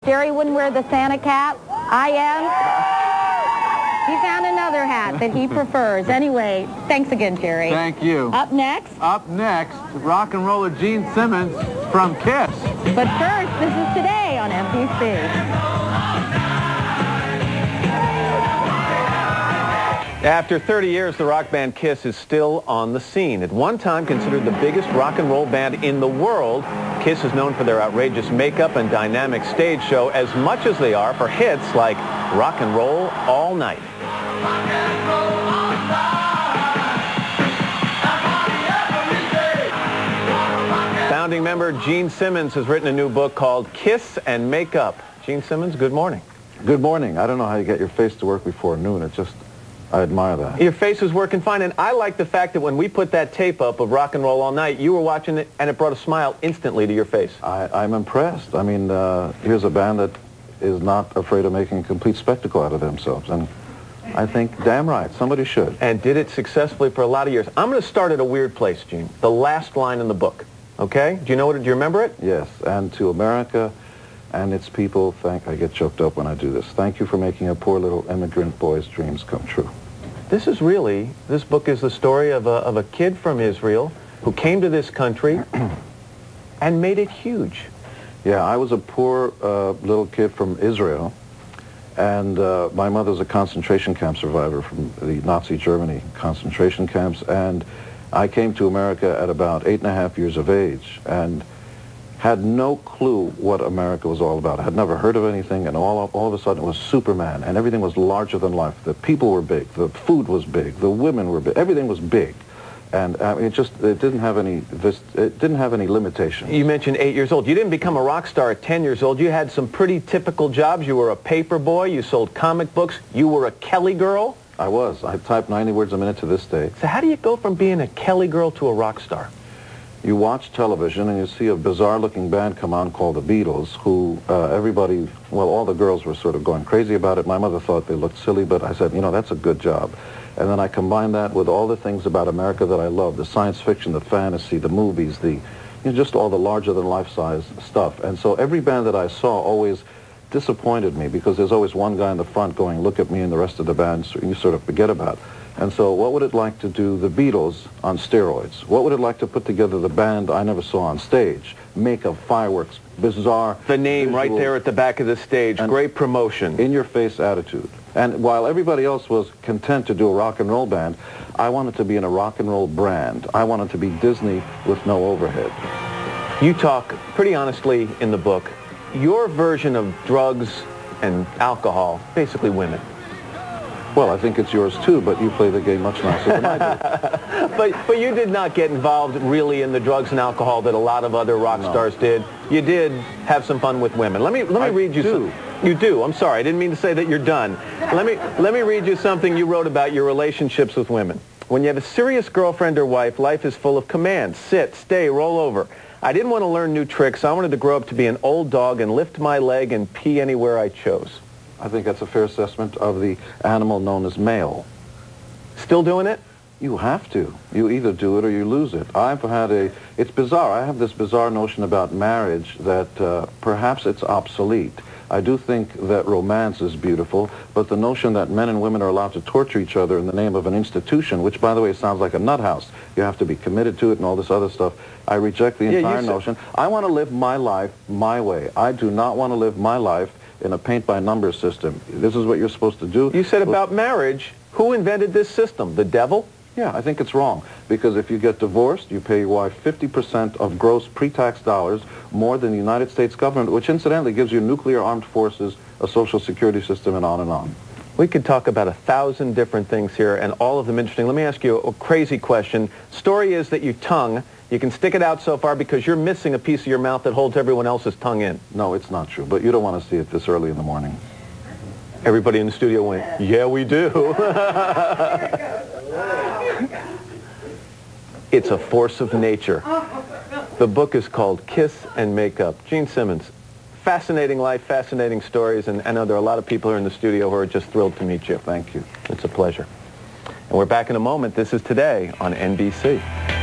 Jerry wouldn't wear the Santa cap. I am. He found another hat that he prefers. Anyway, thanks again, Jerry. Thank you. Up next, rock and roller Gene Simmons from Kiss. but first, this is Today on NBC. After 30 years, the rock band Kiss is still on the scene. At one time considered the biggest rock and roll band in the world, Kiss is known for their outrageous makeup and dynamic stage show as much as they are for hits like Rock and Roll All Night. Founding member Gene Simmons has written a new book called Kiss and Makeup. Gene Simmons, good morning. Good morning. I don't know how you get your face to work before noon. I admire that. Your face is working fine, and I like the fact that when we put that tape up of Rock and Roll All Night, you were watching it, and it brought a smile instantly to your face. I'm impressed. I mean, here's a band that is not afraid of making a complete spectacle out of themselves, and I think, damn right, somebody should. And did it successfully for a lot of years. I'm going to start at a weird place, Gene. The last line in the book, okay? Do you remember it? Yes, and to America and its people, I get choked up when I do this. Thank you for making a poor little immigrant boy's dreams come true. This book is the story of a kid from Israel who came to this country and made it huge. Yeah, I was a poor little kid from Israel, and my mother's a concentration camp survivor from the Nazi Germany concentration camps, and I came to America at about 8.5 years of age, and had no clue what America was all about. I had never heard of anything, and all of a sudden it was Superman, and everything was larger than life. The people were big, the food was big, the women were big, everything was big. And it didn't have any limitation. You mentioned 8 years old. You didn't become a rock star at 10 years old. You had some pretty typical jobs. You were a paper boy. You sold comic books. You were a Kelly girl. I was. I typed 90 words a minute to this day. So how do you go from being a Kelly girl to a rock star? You watch television and you see a bizarre-looking band come on called the Beatles, who all the girls were sort of going crazy about it. My mother thought they looked silly, but I said, that's a good job. And then I combined that with all the things about America that I love, the science fiction, the fantasy, the movies, just all the larger-than-life size stuff. And so every band that I saw always disappointed me, because there's always one guy in the front going, look at me, and the rest of the band you sort of forget about. And so what would it like to do the Beatles on steroids? What would it like to put together the band I never saw on stage? Makeup, fireworks, bizarre... The name right there at the back of the stage. Great promotion. In-your-face attitude. And while everybody else was content to do a rock and roll band, I wanted to be in a rock and roll brand. I wanted to be Disney with no overhead. You talk pretty honestly in the book. Your version of drugs and alcohol, basically women. Well, I think it's yours too, but you play the game much nicer than I do. But you did not get involved really in the drugs and alcohol that a lot of other rock stars did. You did have some fun with women. Let me read you some. You do. I'm sorry. I didn't mean to say that you're done. Let me read you something you wrote about your relationships with women. When you have a serious girlfriend or wife, life is full of commands. Sit, stay, roll over. I didn't want to learn new tricks. I wanted to grow up to be an old dog and lift my leg and pee anywhere I chose. I think that's a fair assessment of the animal known as male. Still doing it? You have to. You either do it or you lose it. It's bizarre. I have this bizarre notion about marriage that perhaps it's obsolete. I do think that romance is beautiful, but the notion that men and women are allowed to torture each other in the name of an institution, which, by the way, sounds like a nut house. You have to be committed to it and all this other stuff. I reject the entire notion. I want to live my life my way. I do not want to live my life in a paint-by-numbers system. This is what you're supposed to do. You said about marriage, who invented this system? The devil? Yeah, I think it's wrong, because if you get divorced, you pay your wife 50% of gross pre-tax dollars, more than the United States government, which incidentally gives you nuclear armed forces, a social security system, and on and on. We could talk about 1,000 different things here, and all of them interesting. Let me ask you a crazy question. Story is that your tongue, you can stick it out so far because you're missing a piece of your mouth that holds everyone else's tongue in. No, it's not true, but you don't want to see it this early in the morning. Everybody in the studio went, yeah, we do. It's a force of nature. The book is called Kiss and Makeup. Gene Simmons, fascinating life, fascinating stories, and I know there are a lot of people here in the studio who are just thrilled to meet you. Thank you. It's a pleasure. And we're back in a moment. This is Today on NBC.